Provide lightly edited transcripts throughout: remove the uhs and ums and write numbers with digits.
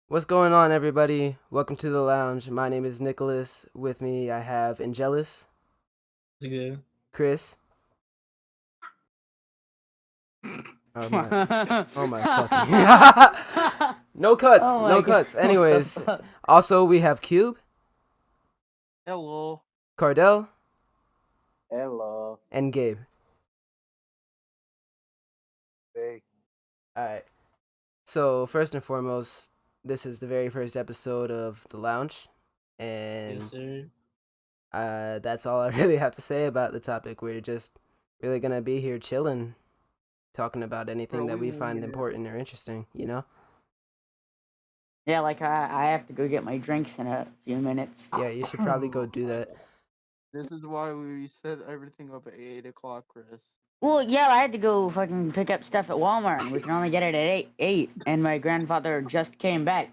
What's going on, everybody? Welcome to the lounge. My name is Nicholas. With me, I have Angelus, It's good. Chris. Oh my fucking. No cuts, Oh my no God. cuts. What the Anyways, fuck? also we have Cube, Hello. Cardell, Hello. and Gabe. Hey. Alright. So, first and foremost, this is the very first episode of the lounge. And Yes, sir. that's all I really have to say about the topic. We're just really gonna be here chilling, talking about anything Bro, that we we find winging it. important or interesting, you know? Yeah, like I have to go get my drinks in a few minutes. Yeah, you should probably go do that. This is why we set everything up at 8 o'clock, Chris. Well, yeah, I had to go fucking pick up stuff at Walmart, and we can only get it at 8, and my grandfather just came back.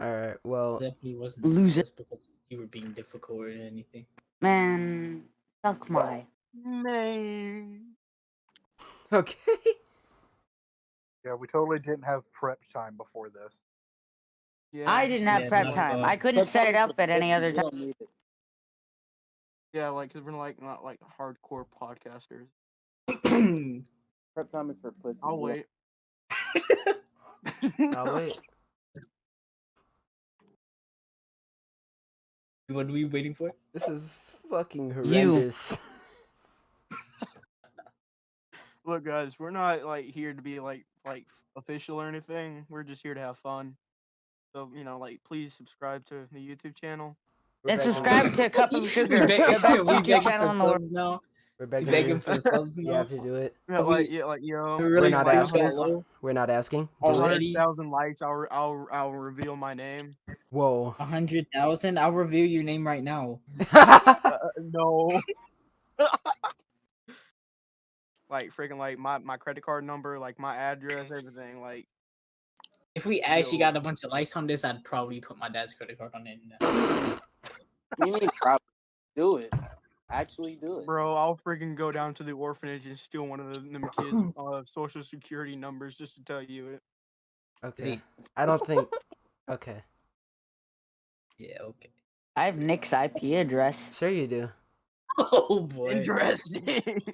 Alright, well, Definitely wasn't Loser. just because you were being difficult or anything. Man, suck my. Man. okay. Yeah, we totally didn't have prep time before this. Yeah. I didn't have Yeah, prep not time. at all. I couldn't set it up at any other time. Yeah, like, because we're not like hardcore podcasters. Prep time is for pussy. I'll wait. I'll wait. What are we waiting for? This is fucking horrendous. Look, guys, we're not like here to be like official or anything. We're just here to have fun. So, like, please subscribe to the YouTube channel. We're And begging- subscribe to Cup of Sugar, We the beg- best we YouTube begging channel for in the world. subs now. We're We begging begging you. for subs You now. have to do it. Yeah, yo. We're really not starting asking. so low. We're not asking. A Do it. Already? 100,000 likes, I'll reveal my name. Whoa. 100,000. I'll reveal your name right now. No. Like freaking like my credit card number, like my address, everything. Like If we actually Yo. got a bunch of likes on this, I'd probably put my dad's credit card on it. You need to probably do it. Actually do it. bro, I'll freaking go down to the orphanage and steal one of them kids' social security numbers just to tell you it. Okay. I don't think. Okay. Yeah, okay. I have Nick's IP address. Sure you do. Oh boy. Interesting.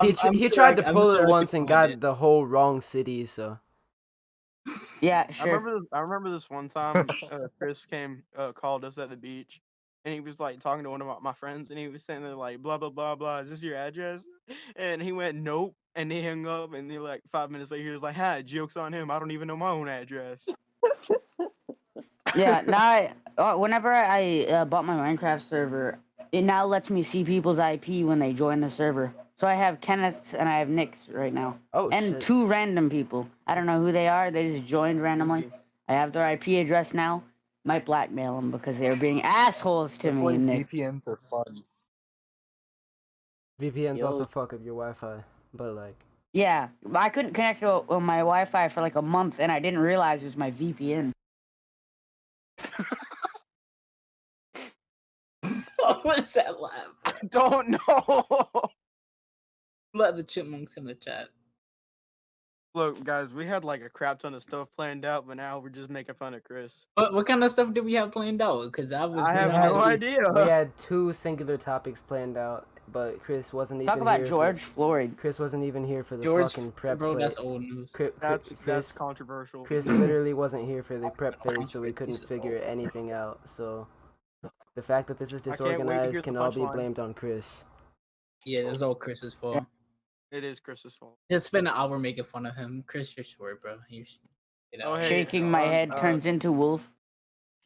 He sure tried to I'm pull sure I it could once and find got it. the whole wrong city, so. Yeah, I sure. remember this one time Chris called us at the beach, and he was like talking to one of my friends, and he was saying there like blah blah blah blah. Is this your address? And he went nope, and he hung up, and then like 5 minutes later he was like, "Ha, jokes on him. I don't even know my own address." Yeah, now whenever I bought my Minecraft server, it now lets me see people's IP when they join the server. So I have Kenneth's and I have Nick's right now. Oh, And shit. 2 random people. I don't know who they are. They just joined randomly. I have their IP address now. Might blackmail them because they were being assholes to That's me why and Nick. VPNs are fun. VPNs Yo. also fuck up your Wi-Fi, but like. Yeah, I couldn't connect to my Wi-Fi for like a month, and I didn't realize it was my VPN. What was that laugh? Don't know. Let the chipmunks in the chat. Look, guys, we had like a crap ton of stuff planned out, but now we're just making fun of Chris. What kind of stuff did we have planned out? Because I was. I have had- no idea. We had 2 singular topics planned out, but Chris wasn't even Talk about here. George Floyd. Chris wasn't even here for the George, fucking prep bro, phase. that's old news. That's controversial. Chris literally wasn't here for the prep phase, so we couldn't figure anything out. So the fact that this is I can't wait to hear disorganized the can all be punchline. blamed on Chris. Yeah, it's all Chris's fault. It is Chris's fault. Just spend an hour making fun of him. Chris, you're short, bro. You should get out. Oh, hey, Shaking my head turns into wolf.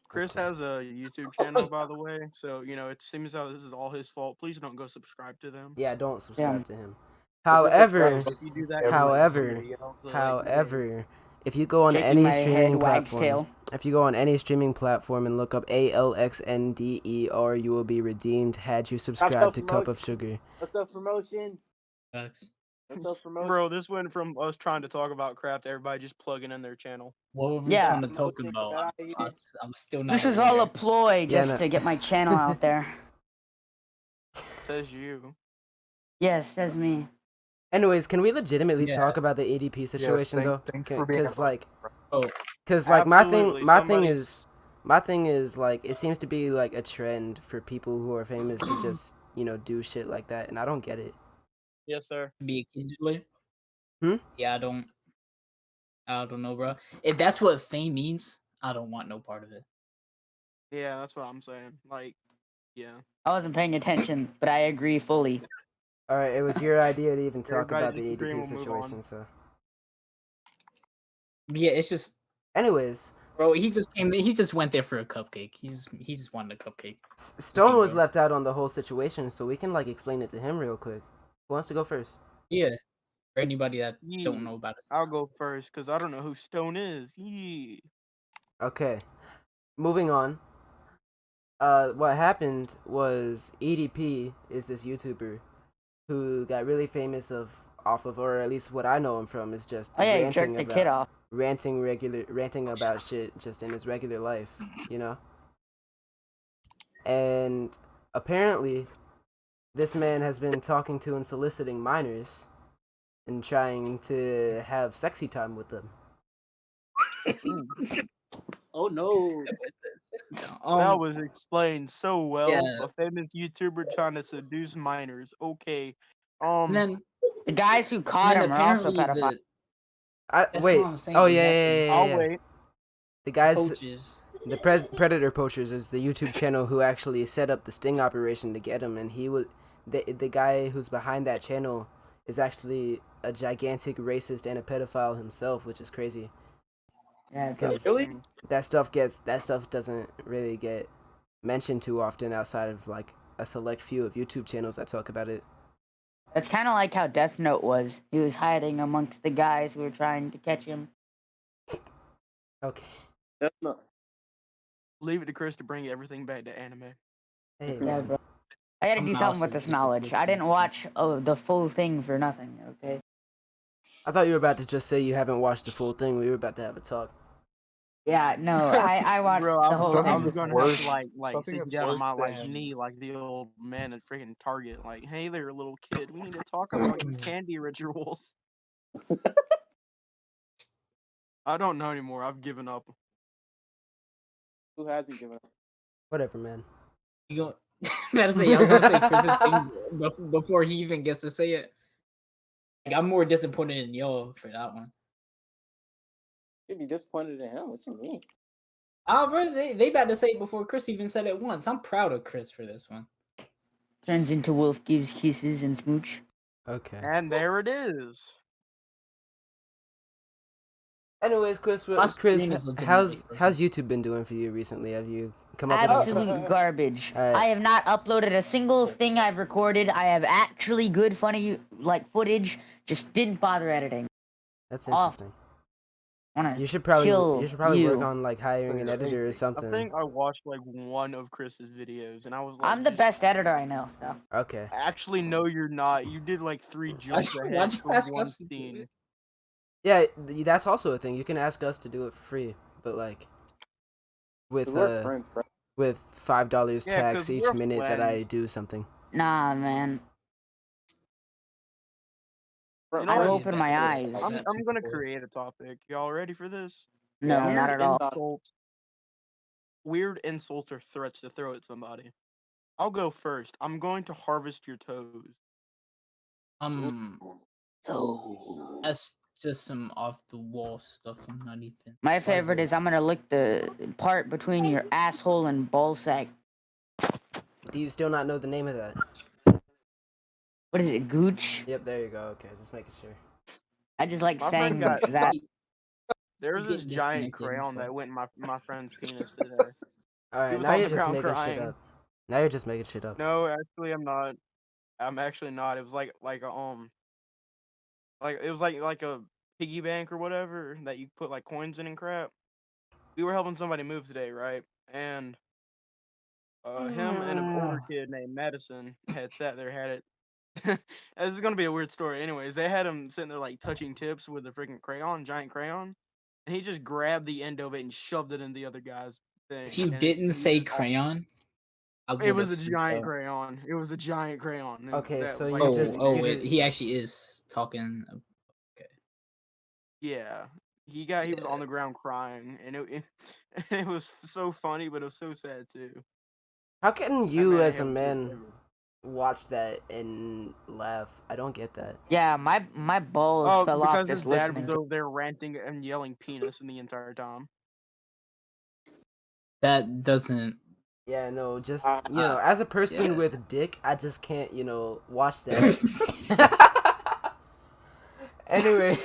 Chris has a YouTube channel, by the way, so it seems that this is all his fault. Please don't go subscribe to them. Yeah, don't subscribe to him. But However, this is If you do that, every however, video. like, however, if you go on Shaking any my streaming head, wags platform, tail. if you go on any streaming platform and look up ALXNDER, you will be redeemed had you subscribe to Cup of Sugar. What's up, promotion? Facts. What's up, promotion? bro, this went from us trying to talk about crap to everybody just plugging in their channel. What were we Yeah. trying to talk Promotion, about? get outta here. I'm still not. This is all a aware. ploy Yeah, just no. to get my channel out there. Says you. Yes, that's me. Anyways, can we legitimately Yeah. talk about the EDP situation though? thanks for being Because like, Oh, Cause like my Absolutely, thing is like it seems to be like a trend for people who are famous to just do shit like that, and I don't get it. Yes, sir. Be occasionally. Hmm? Yeah, I don't know, bro. If that's what fame means, I don't want no part of it. Yeah, that's what I'm saying. Like, yeah. I wasn't paying attention, but I agree fully. All right, it was your idea to even talk Everybody about the disagree and EDP we'll move on. situation. So, But yeah, it's just, anyways, bro. He just came. He just went there for a cupcake. He just wanted a cupcake. Stone was go. left out on the whole situation, so we can like explain it to him real quick. Who wants to go first? Yeah. For anybody that Yeah. don't know about it. I'll go first because I don't know who Stone is. Yeah. Okay, moving on. What happened was EDP is this YouTuber who got really famous off of, or at least what I know him from, is just Oh yeah, you ranting jerked the about kid off. ranting about shit just in his regular life, And apparently, this man has been talking to and soliciting minors and trying to have sexy time with them. Oh no. That was explained so well. Yeah. A famous YouTuber trying to seduce minors. Okay. And then, The guys who caught then him are also apparently pedophiles. That's Wait. what I'm saying. Oh exactly. yeah. I'll wait. The guys, Coaches. the Predator Poachers is the YouTube channel who actually set up the sting operation to get him, and he was the guy who's behind that channel is actually a gigantic racist and a pedophile himself, which is crazy. Yeah, Because Really? that stuff doesn't really get mentioned too often outside of like a select few of YouTube channels that talk about it. that's kind of like how Death Note was. He was hiding amongst the guys who were trying to catch him. Okay. That's not. Leave it to Chris to bring everything back to anime. Hey, Yeah, man. bro. I gotta I'm do something with also this just a knowledge. I Christian. didn't watch the full thing for nothing. Okay. I thought you were about to just say you haven't watched the full thing. We were about to have a talk. Yeah, no, I watched Bro, the whole I Something was thing. that's gonna have to worse. like Something sit that's down on worse my like than knee like the old man at freaking Target. Like, hey there, little kid. We need to talk about your candy rituals. I don't know anymore. I've given up. who hasn't given up. Whatever, man. You go. Better say. I was gonna say Chris's thing before he even gets to say it. Like, I'm more disappointed in y'all for that one. You'd be disappointed in him. What you mean? Bro, they about to say it before Chris even said it once. I'm proud of Chris for this one. Turns into Wolf gives kisses and smooch. Okay. And there it is. Anyways, Chris, My screen is legitimately how's YouTube been doing for you recently? Have you come up with Absolute garbage. Alright. I have not uploaded a single thing I've recorded. I have actually good, funny footage. Just didn't bother editing. That's interesting. Wanna You should probably kill work you. on like hiring an editor or Basic. I something. think I watched like one of Chris's videos, and I was like, I'm the "You best editor I know. So Okay. Actually, no, you're not. You did like 3 jumps Why'd ahead you for ask one us to do scene. it? Yeah, that's also a thing. You can ask us to do it for free, but like with 'Cause we're friends, bro. with $5 Yeah, tax 'cause each we're minute that I friends. do something. nah, man. Bro, You know I what? open my Yeah, eyes. that's I'm super gonna cool. create a topic. Y'all ready for this? No, Yeah. not at all. Weird insult or threats to throw at somebody. I'll go first. I'm going to harvest your toes. So That's just some off the wall stuff. I'm not even. My favorite is I'm this. gonna lick the part between your asshole and ball sack. Do you still not know the name of that? What is it, gooch? Yep, there you go. Okay, just making sure. I just like My friend saying got- that. There was You this get giant disconnected crayon before. that went in my friend's penis today. All right, was now on you're the just ground making shit crying. up. Now you're just making shit up. No, actually, I'm not. I'm actually not. It was like it was like a piggy bank or whatever that you put like coins in and crap. We were helping somebody move today, right? And him and an older kid named Madison had sat there, had it. This is gonna be a weird story. Anyways, they had him sitting there like touching tips with a freaking crayon, giant crayon, and he just grabbed the end of it and shoved it in the other guy's thing. If you and didn't he say just- crayon, I it was a would've freaked giant out. crayon. It was a giant crayon. and Okay, that so was you like just- Oh, you wait, just- he actually is talking. yeah. he was on the ground crying, and it was so funny, but it was so sad too. How can That you, man as a had a good man, liver. watch that and laugh? I don't get that. Yeah, my balls Oh, fell off because his just dad was listening. over there ranting and yelling penis in the entire time. That doesn't. Yeah, no, just Uh, as a person yeah. with dick, I just can't, watch that. Anyway,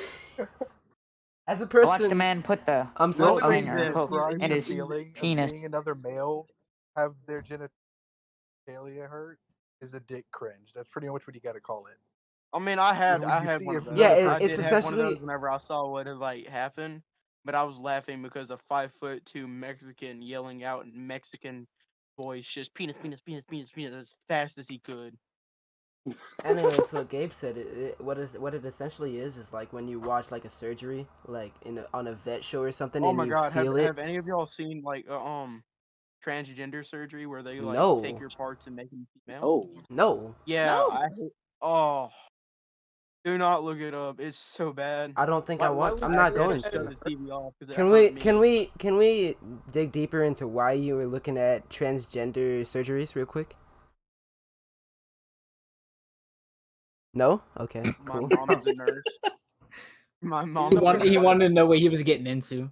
as a I watched a person, man put the I'm goat so Nobody I'm hanger said Describe in the his feeling of penis. seeing another male have their genitalia hurt is a dick cringe. That's pretty much what you got to call it. I mean, I had When you see one of Yeah, those. another I it's did person, have one of essentially those whenever I saw what had like happened, but I was laughing because a 5'2" Mexican yelling out in Mexican voice, just penis, penis, penis, penis, penis, as fast as he could. anyways, what Gabe said, what it essentially is like when you watch like a surgery, like on a vet show or something, Oh and my you god, feel it. have any of y'all seen like transgender surgery where they like take No, your parts and make them female? oh, no, Yeah, No. oh, do not look it up. It's so bad. I don't think I why want. would I'm you not Actually, I going just shut to. the TV off because it Can hurt we me. can we dig deeper into why you were looking at transgender surgeries real quick? No? Okay, My cool. mom is a nurse. My He mom's a wanted to nurse. know what he was getting into.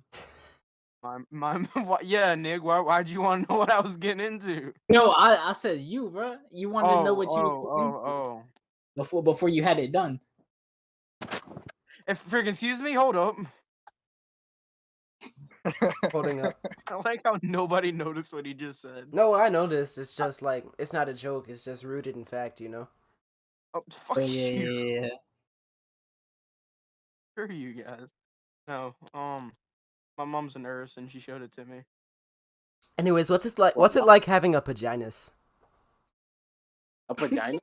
Yeah, Nick. Why'd you want to know what I was getting into? No, I said you, bro. You wanted to know what you was getting into Oh. before you had it done. If freaking excuse me, hold up. Holding up. I like how nobody noticed what he just said. No, I noticed. It's just like it's not a joke. It's just rooted in fact. Oh, fuck Oh you. yeah. Screw you guys. No, my mom's a nurse and she showed it to me. Anyways, what's it like? Well, What's it like having a paginus? a vagina?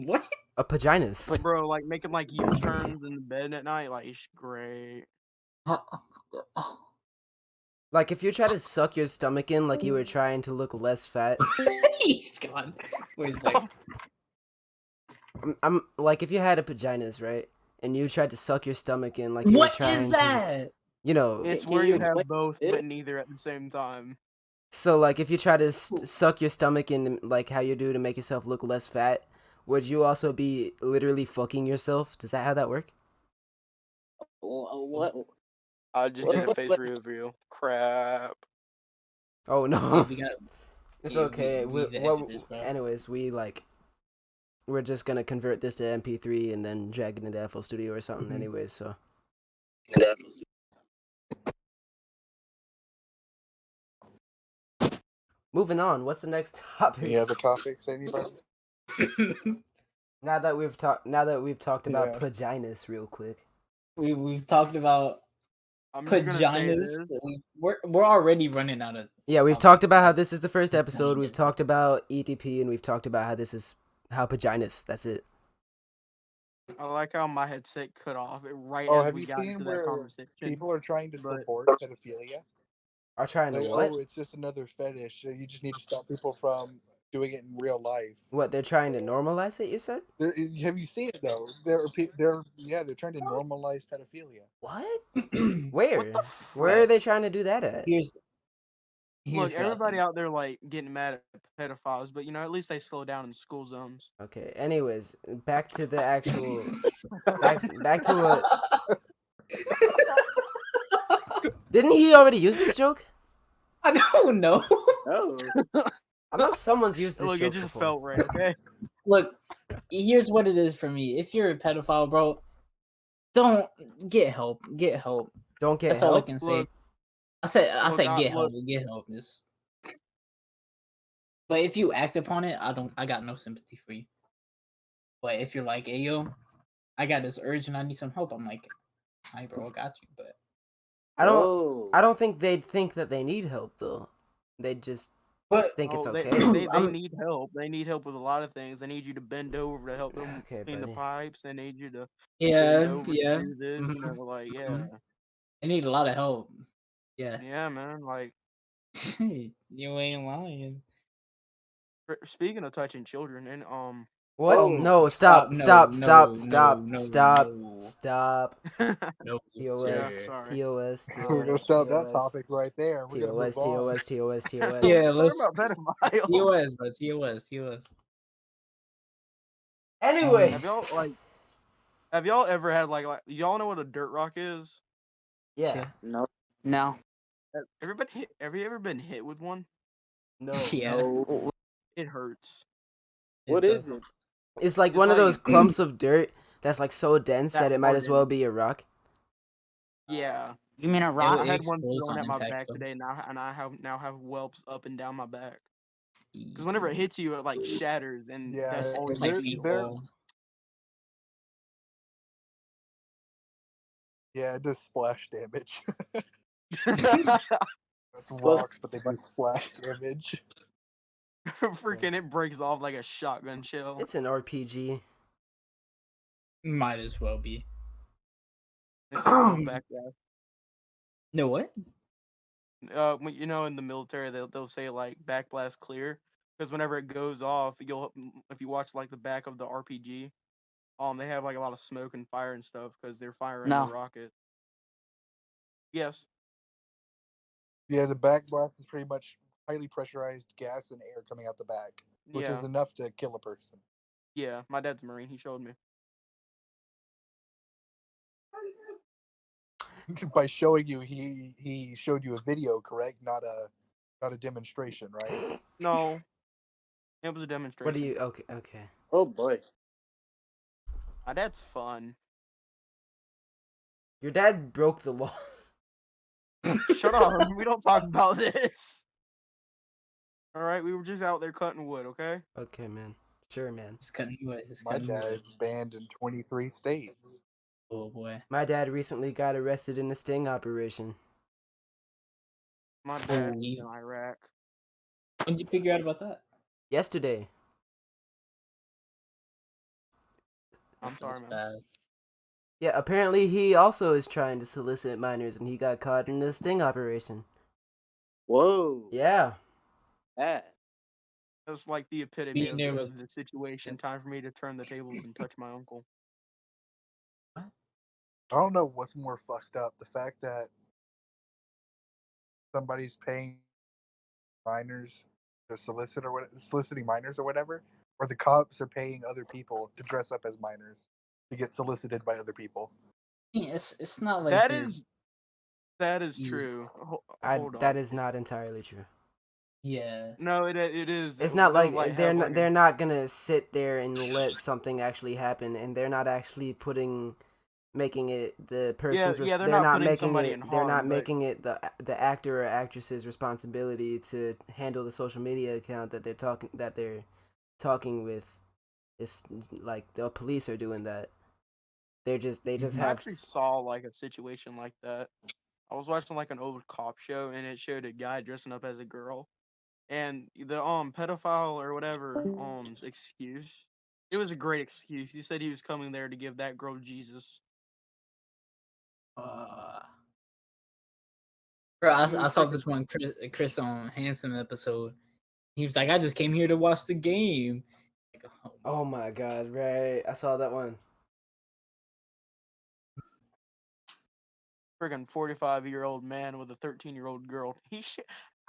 What? A paginus. Bro, like making like U-turns in the bed at night, like it's great. Like if you try to suck your stomach in, like you were trying to look less fat. He's gone. Where's Blake? I'm like if you had a paginus, right? And you tried to suck your stomach in, like you were What trying is to, that? It's Can where you you have explain both, it? but neither at the same time. So like if you try to suck your stomach in, like how you do to make yourself look less fat, would you also be literally fucking yourself? Does that how that work? What? I just did a face reveal. Crap. Oh no. We got. It's Yeah, okay. we the Well, editors, bro. anyways, we're just gonna convert this to MP3 and then drag it into FL Studio or something. Mhm. Anyways, so moving on. What's the next topic? any other topics? Anybody? Now that we've talked about Yeah. paginus real quick. We've talked about I'm just gonna say paginas. this. We're already running out of. Yeah, we've topics. talked about how this is the first episode. We've Paginas. talked about EDP, and we've talked about how this is how paginus. That's it. I like how my headset cut off right Oh, as have we you got seen into that where conversation. people are trying to But support pedophilia? Are trying to Like, what? oh, it's just another fetish. You just need to stop people from doing it in real life. What they're trying to normalize it? You said Have you seen it though? They're trying to normalize pedophilia. what? Where? what the Where are frick? they trying to do that at? Here's Look, what I everybody think. out there like getting mad at pedophiles, but at least they slow down in school zones. Okay. Anyways, back to the actual. back to what? Didn't he already use this joke? I don't know. Oh, I know someone's used this Look, joke it just before. felt right. Okay. Look, here's what it is for me. If you're a pedophile, bro, don't get help. Get help. Don't get That's all I help. can say. Look, I said look, get help. Get help. Just. But if you act upon it, I got no sympathy for you. But if you're like, hey yo, I got this urge and I need some help, I'm like, hi bro, I got you. But I don't. whoa. I don't think they'd think that they need help though. They'd just think it's oh, okay. they I'm- need help. They need help with a lot of things. They need you to bend over to help them Okay, clean the buddy. pipes. They need you to bend yeah, over yeah. to do this. Mhm. Like, yeah, Mhm. I need a lot of help. Yeah. yeah, man. Like, You ain't lying. speaking of touching children, and What? Oh, No, stop, stop, no, stop, no, stop, no, stop, no. stop. No, Yeah, TOS, sir. sorry. TOS, We're gonna TOS, stop that TOS, topic right there. We're gonna move TOS, on. TOS, TOS, TOS. Yeah, Talking let's about pedophiles. TOS, but TOS. Anyways. Have y'all ever had like y'all know what a dirt rock is? Yeah. no, No. Have you ever been hit with one? No. Yeah. no. It hurts. What is it? It's like It's one of those like- clumps of dirt that's like so dense that That it might as well hardened. be a rock. Yeah. You mean a It rock? I had explodes one thrown on at my impact, back though. today, and I have whelps up and down my back. Because whenever it hits you, it like shatters, and Yeah, that's all and It's you like feel. beautiful. Yeah, it does splash damage. Freaking, That's rocks, but they do splash damage. it breaks off like a shotgun shell. It's an RPG. Might as well be. It's like no backlash. No what? When, in the military, they'll say like backblast clear, because whenever it goes off, if you watch like the back of the RPG, they have like a lot of smoke and fire and stuff because they're firing No. the rocket. Yes. Yeah, the back blast is pretty much highly pressurized gas and air coming out the back, which Yeah. is enough to kill a person. Yeah. My dad's a Marine. He showed me. By showing you, he showed you a video, correct? Not a demonstration, right? No, it was a What demonstration. do you? Okay. Oh boy. My dad's fun. Your dad broke the law. Shut up. We don't talk about this. All right, we were just out there cutting wood. Okay. Okay, man. Sure, man. Just cutting wood. Just My cutting wood. dad's banned in 23 states. Oh boy. My dad recently got arrested in a sting operation. My dad was Holy. in Iraq. When did you figure out about that? Yesterday. I'm sorry, Sounds man. bad. Yeah, apparently he also is trying to solicit minors and he got caught in a sting operation. Whoa. Yeah. That. That's like the epitome Being of there the, with- the situation. Time for me to turn the tables and touch my uncle. I don't know what's more fucked up: the fact that somebody's paying minors to solicit or what, soliciting minors or whatever, or the cops are paying other people to dress up as minors to get solicited by other people. Yeah, it's not like That you're- is Yeah. true. Hold on. That is not entirely true. Yeah. No, it is. It's not They'll, like have, like, they're not gonna sit there and let something actually happen, and they're not actually making it the person's. yeah, they're they're not putting making somebody it. in They're harm, not but- making it the actor or actress's responsibility to handle the social media account that they're talking with. It's like the police are doing that. They just I have. actually saw like a situation like that. I was watching like an old cop show, and it showed a guy dressing up as a girl, and the pedophile or whatever excuse. It was a great excuse. He said he was coming there to give that girl Jesus. Bro, He I was saw freaking- this one Chris on Handsome episode. He was like, I just came here to watch the game. Like, Oh my god! Right, I saw that one. Friggin' 45-year-old man with a 13-year-old girl.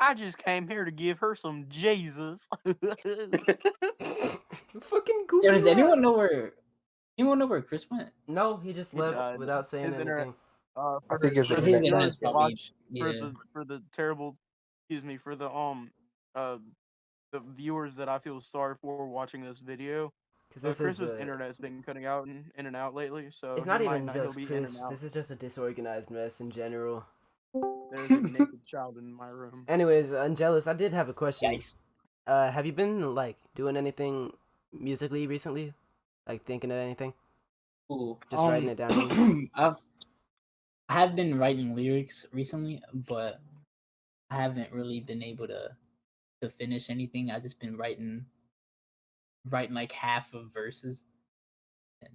I just came here to give her some Jesus. Fucking goofy. Yo, does ass. anyone know where Chris went? No, he just He left died. without saying His internet- anything. I For think his the internet His viewers internet's that probably watch yeah. for the terrible, excuse me, for the viewers that I feel sorry for watching this video. Because this Chris's is internet's been cutting out in and out lately, so it's he not might even not, he'll just be Chris. in and out. This is just a disorganized mess in general. There's a naked child in my room. Anyways, Angelus, I did have a question. Yikes. Have you been like doing anything musically recently? Like thinking of anything? Ooh, Just writing it down. I have been writing lyrics recently, but I haven't really been able to finish anything. I just been writing like half of verses. And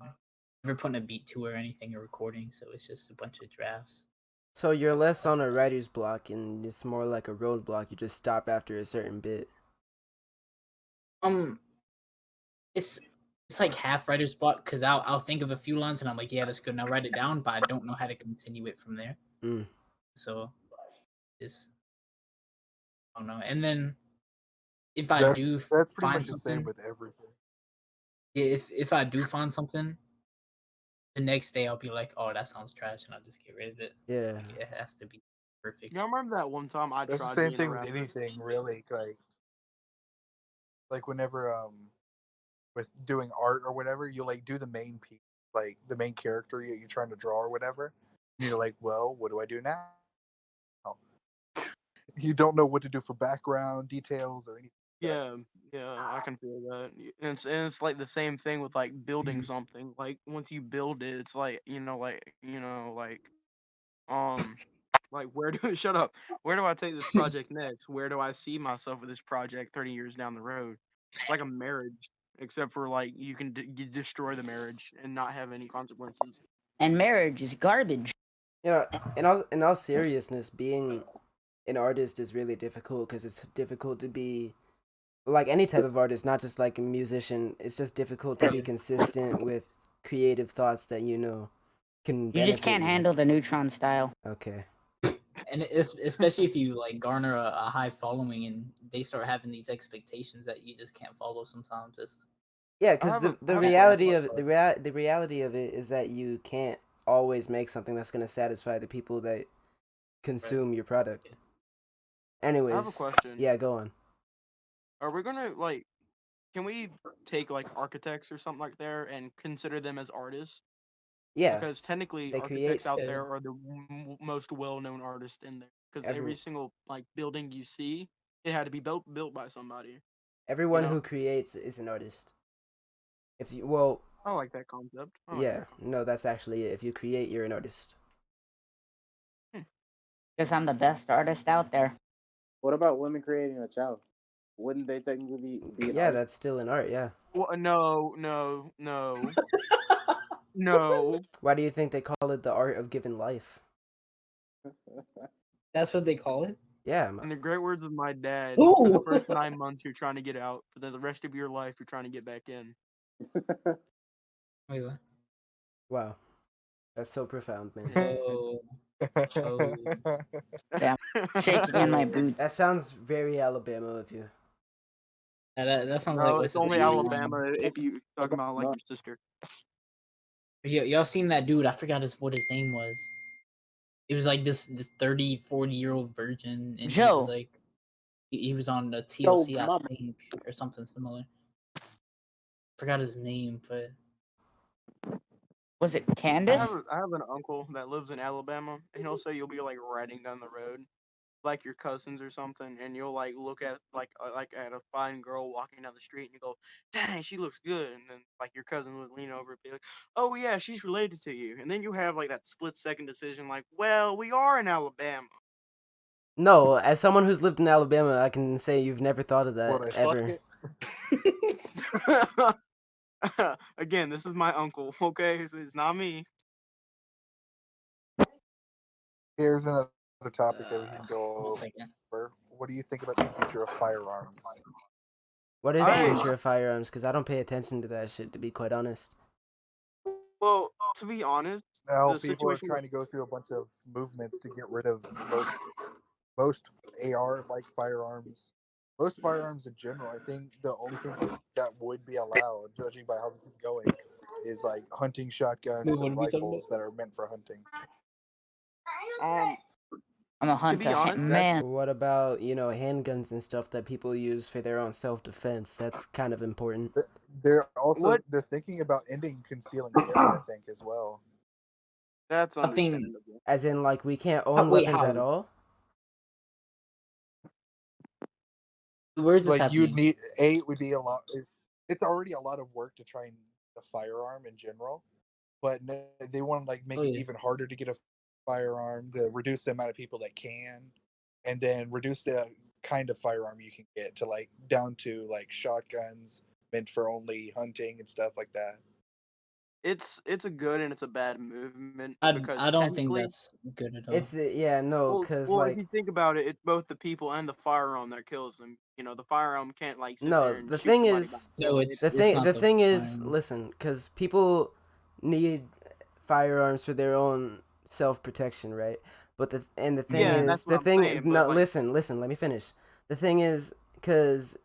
never putting a beat to or anything or recording, so it's just a bunch of drafts. So you're less on a writer's block and it's more like a roadblock. You just stop after a certain bit. It's it's like half writer's block because I'll think of a few lines and I'm like, yeah, that's good. And I'll write it down, but I don't know how to continue it from there. Mm. So it's I don't know. And then if I That's do that's pretty find much the same something, with everything. if I do find something, the next day I'll be like, oh, that sounds trash, and I'll just get rid of it. Yeah. Like, it has to be perfect. Y'all remember that one time I That's the tried same being a thing with rapper? anything, really. Like whenever with doing art or whatever, you like do the main piece, like the main character you're trying to draw or whatever. And you're like, well, what do I do now? You don't know what to do for background details or anything. Yeah, I can feel that. And it's like the same thing with like building Mhm. something. Like once you build it, it's like um, like where do shut up? Where do I take this project next? Where do I see myself with this project 30 years down the road? It's like a marriage, except for like you destroy the marriage and not have any consequences. And marriage is garbage. You know, in all seriousness, being an artist is really difficult because it's difficult to be like any type of artist, not just like a musician. It's just difficult to be consistent with creative thoughts that can You just benefit can't you. handle the neutron style. Okay. And it's, especially if you like garner a high following and they start having these expectations that you just can't follow sometimes. It's Yeah, because the, I the have a question. the reality of it is that you can't always make something that's gonna satisfy the people that consume your product. I have a Anyways, question. yeah, go on. Are we gonna like? Can we take like architects or something like there and consider them as artists? Yeah, Because technically, they create architects out Yeah. there are the most well-known artists in there. Because every every single like building you see, it had to be built by somebody. You everyone know, who creates is an artist. If you well, I like that concept. I like yeah, that concept. no, that's actually it. If you create, you're an artist. Hmm. Because I'm the best artist out there. What about women creating a child? Wouldn't they technically be an Yeah, art? that's still an art. Yeah. Well, no. Why do you think they call it the art of giving life? That's what they call it. Yeah, In the great words of my dad, for the Ooh. first 9 months you're trying to get out, for the rest of your life you're trying to get back in. Wait, what? wow, that's so profound, man. Oh, oh. Shaking in my Oh. boots. That sounds very Alabama of you. That sounds like No, what's it's his only name? Alabama if you talking about like No. your sister. Y'all seen that dude? I forgot what his name was. It was like this 30, 40-year-old virgin, and he was Joe. like, he was on the So TLC, I my think, or something similar. Forgot his name, but Was it I Candace? have an uncle that lives in Alabama, and he'll say you'll be like riding down the road, like your cousins or something, and you'll like look at like at a fine girl walking down the street, and you go, "Dang, she looks good," and then like your cousin would lean over and be like, "Oh yeah, she's related to you," and then you have like that split-second decision, like, "Well, we are in Alabama." No, as someone who's lived in Alabama, I can say you've never thought of that What I fuck ever. it? Again, this is my uncle. Okay, it's not me. Here's another topic that we can 1 go second. over. What do you think about the future of firearms? What is the I future of firearms? Because I don't pay attention to that shit, to be quite honest. well, to be honest, Now the people are situation with trying to go through a bunch of movements to get rid of most AR like firearms. Most firearms in general. I think the only thing that would be allowed, judging by how this is going, is like hunting shotguns Wait, what and are we talking about? rifles that are meant for hunting. um I'm a to hunter. be honest, Man, What about, handguns and stuff that people use for their own self-defense? That's kind of important. They're also what they're thinking about ending concealing carry, I think, as well. that's I think. understandable. As in, like, we can't own Wait, weapons at how? all? Where is this Like you'd happening? need it would be a lot. It's already a lot of work to try and a firearm in general, but they want to like make Oh it yeah. even harder to get a firearm, to reduce the amount of people that can, and then reduce the kind of firearm you can get to like down to like shotguns meant for only hunting and stuff like that. it's a good and it's a bad movement I because don't think technically, that's good at all. It's yeah, no, cause well, if you like think about it, it's both the people and the firearm that kills them. The firearm can't like sit no, there and the shoot thing somebody by is, No, itself. it's it's not the the thing is, firearm. listen, cause people need firearms for their own self protection, right? But the thing Yeah, Mhm. is, that's what the I'm thing. saying. But No, like, listen. Let me finish. The thing is, cause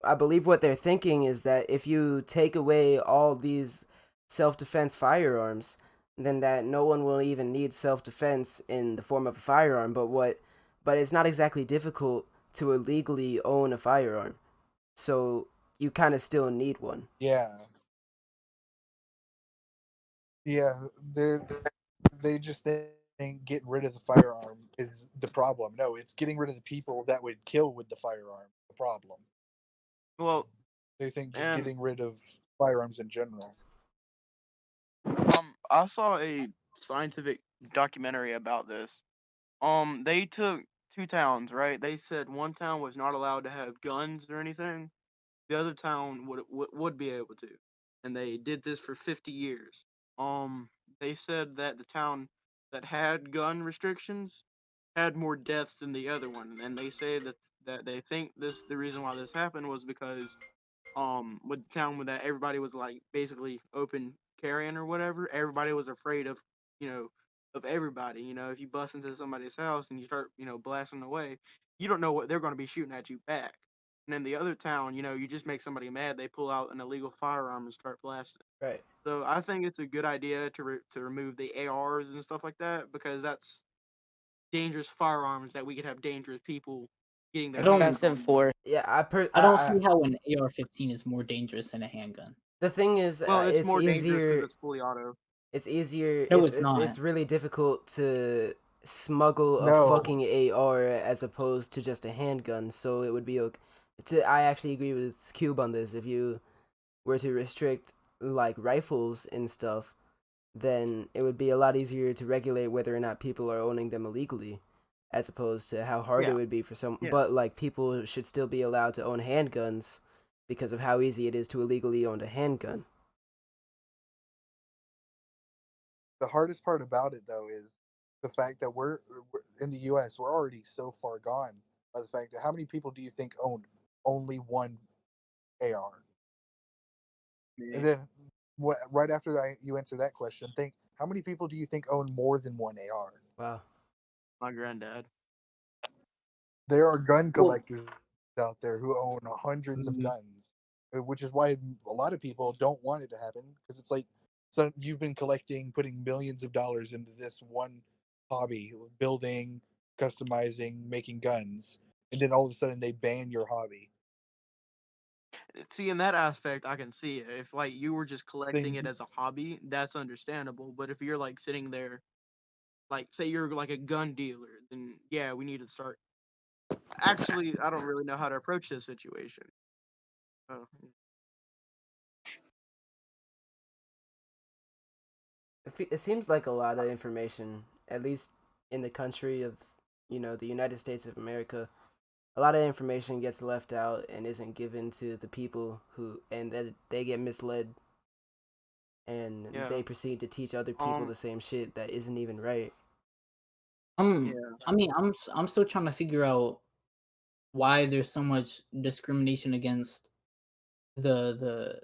I believe what they're thinking is that if you take away all these self defense firearms, then that no one will even need self defense in the form of a firearm. But it's not exactly difficult to illegally own a firearm, so you kind of still need one. Yeah, yeah. They just think getting rid of the firearm is the problem. No, it's getting rid of the people that would kill with the firearm. The problem. well, They think just and getting rid of firearms in general. I saw a scientific documentary about this. They took two towns, right? They said one town was not allowed to have guns or anything. The other town would be able to, and they did this for 50 years. They said that the town that had gun restrictions had more deaths than the other one, and they say that they think the reason why this happened was because with the town with that everybody was like basically open carrying or whatever, everybody was afraid of you know of everybody. If you bust into somebody's house and you start blasting away, you don't know what they're going to be shooting at you back. And in the other town, you just make somebody mad, they pull out an illegal firearm and start blasting. Right. So I think it's a good idea to remove the ARs and stuff like that, because that's dangerous firearms that we could have dangerous people getting I their don't hands Excessive on. force. Yeah, I don't see how an AR-15 is more dangerous than a handgun. the thing is, Well, it's it's more dangerous because easier. it's fully auto. It's easier. No, it's not. It's really difficult to smuggle a No, fucking AR as opposed to just a handgun. So it would be okay. I actually agree with Cube on this. If you were to restrict like rifles and stuff, then it would be a lot easier to regulate whether or not people are owning them illegally, as opposed to how hard it Yeah, would be for some. yeah. But like people should still be allowed to own handguns because of how easy it is to illegally own a handgun. the hardest part about it though is the fact that we're in the U.S. We're already so far gone by the fact that how many people do you think own only one AR? And Me, then right after you answer that question, think how many people do you think own more than one AR? Wow. my granddad. There are gun Well, collectors out there who own hundreds of mm, guns, which is why a lot of people don't want it to happen because it's like, so you've been collecting, putting millions of dollars into this one hobby, building, customizing, making guns, and then all of a sudden they ban your hobby. See, in that aspect, I can see it. If like you were just collecting Thing it as a hobby, that's understandable. But if you're like sitting there, like say you're like a gun dealer, then yeah, we need to start. Actually, I don't really know how to approach this situation. Oh, It seems like a lot of information, at least in the country of, the United States of America, a lot of information gets left out and isn't given to the people and that they get misled and yeah. they proceed to teach other people Um. the same shit that isn't even right. Yeah. I mean, I'm still trying to figure out why there's so much discrimination against the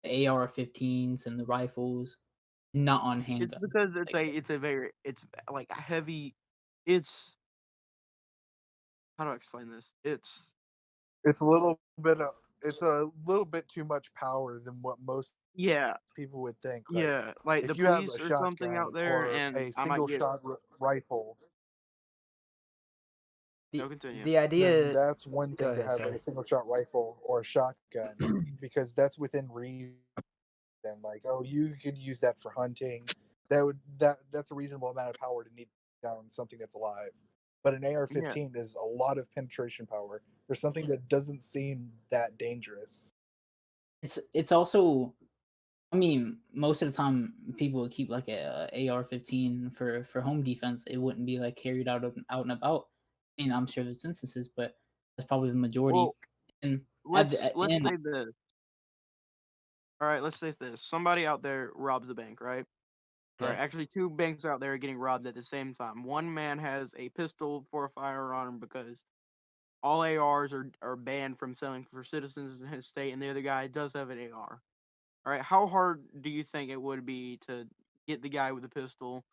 AR-15s and the rifles, not on It's handguns. because Like, it's a very it's like a heavy. It's how do I explain this? it's a little bit of it's a little bit too much power than what most Yeah, people would think. Like yeah. Like the if you have a police or something shotgun out there, or and a I might single get shot rifle, The no continue. the then idea. that's one Go thing to ahead. have a Sorry. single shot rifle or a shotgun because that's within reason. Like, oh, you could use that for hunting. That's a reasonable amount of power to need down something that's alive. But an Yeah, AR-15 is a lot of penetration power for something that doesn't seem that dangerous. it's also, I mean, most of the time people would keep like a AR-15 for home defense. It wouldn't be like carried out and about. I mean, I'm sure there's instances, but that's probably the majority. well, And let's say this. All right, let's say this: somebody out there robs a bank, right? All right, Okay. actually, two banks out there are getting robbed at the same time. One man has a pistol for a firearm because all ARs are banned from selling for citizens in his state, and the other guy does have an AR. All right, how hard do you think it would be to get the guy with the pistol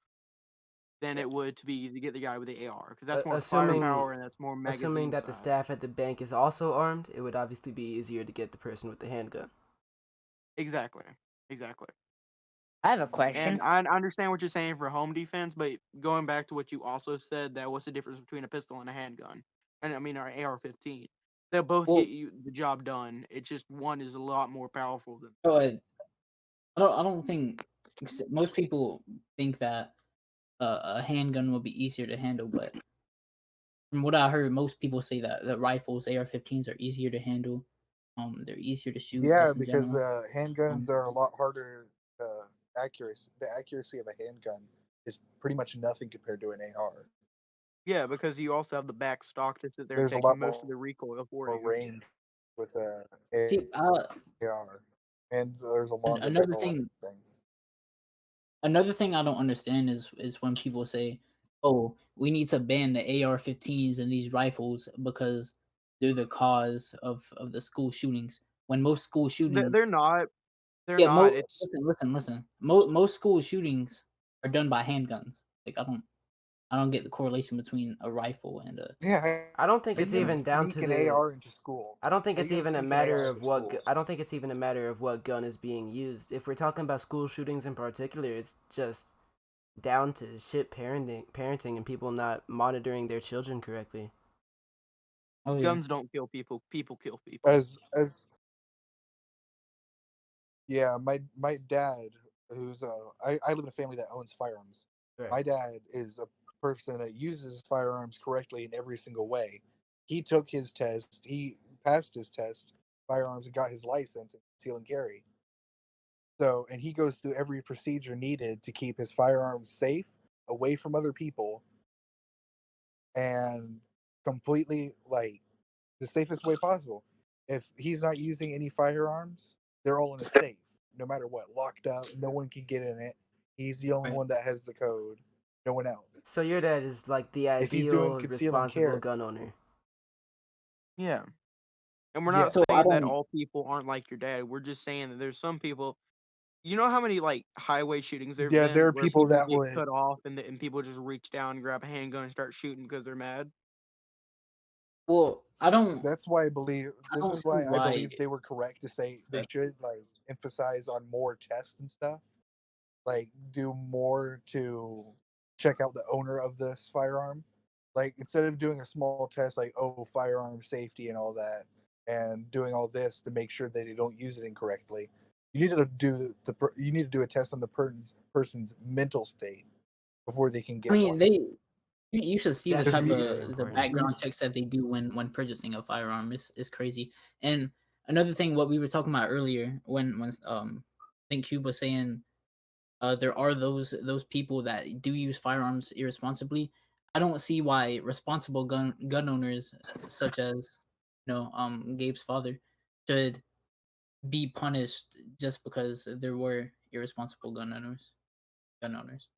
than it would to get the guy with the AR? Because that's more Assuming firepower and that's more assuming magazine that the size. staff at the bank is also armed, it would obviously be easier to get the person with the handgun. Exactly, exactly. I have a And question. I understand what you're saying for home defense, but going back to what you also said, that what's the difference between a pistol and a handgun? And I mean, our AR-15. They'll both get Well, you the job done. It's just one is a lot more powerful than. I don't think 'cause most people think that a handgun will be easier to handle, but from what I heard, most people say that rifles, AR-15s, are easier to handle. They're easier to shoot Yeah, just in because general. handguns are a lot harder. Accuracy, the accuracy of a handgun is pretty much nothing compared to an AR. Yeah, because you also have the back stock to sit there and There's a take lot most of the recoil for more you. range with a See, AR, and there's a an- longer barrel and everything. another thing I don't understand is when people say, "Oh, we need to ban the AR-15s and these rifles because they're the cause of the school shootings." When most school They're, shootings, they're not. They're yeah, not. It's listen. Most school shootings are done by handguns. Like I don't get the correlation between a rifle and a Yeah, I don't think how it's you gonna even down sneak to an the. AR into school? I don't think How you it's gonna even a sneak an AR matter into of what. school? I don't think it's even a matter of what gun is being used. If we're talking about school shootings in particular, it's just down to shit parenting, and people not monitoring their children correctly. oh yeah, guns don't kill people. People kill people. As Yeah, my dad, who's I live in a family that owns firearms. Right. My dad is a person that uses firearms correctly in every single way. He took his test, he passed his test, firearms, and got his license in conceal and carry. So, and he goes through every procedure needed to keep his firearms safe, away from other people, and completely like the safest way possible. If he's not using any firearms, they're all in a safe, no matter what, locked up. No one can get in it. He's the only right. one that has the code. No one else. So your dad is like the If he's doing ideal conceal and responsible carry, gun owner. Yeah. And we're not yes, So I saying that don't. all people aren't like your dad. We're just saying that there's some people. You know how many like highway shootings there've yeah, there been are where people people that get would. cut off and people just reach down, grab a handgun, and start shooting because they're mad. Well, That's why I believe. I This don't is see why I why. believe they were correct to say they should like emphasize on more tests and stuff. Like do more to check out the owner of this firearm. Like instead of doing a small test like firearm safety and all that, and doing all this to make sure that they don't use it incorrectly, you need to you need to do a test on the person's mental state before they can I get mean, one. you should see the That Because type should be you, very of the important. you, background checks that they do when purchasing a firearm. Is crazy. And another thing, what we were talking about earlier, when I think Cube was saying, there are those people that do use firearms irresponsibly. I don't see why responsible gun owners, such as Gabe's father, should be punished just because there were irresponsible Gun owners.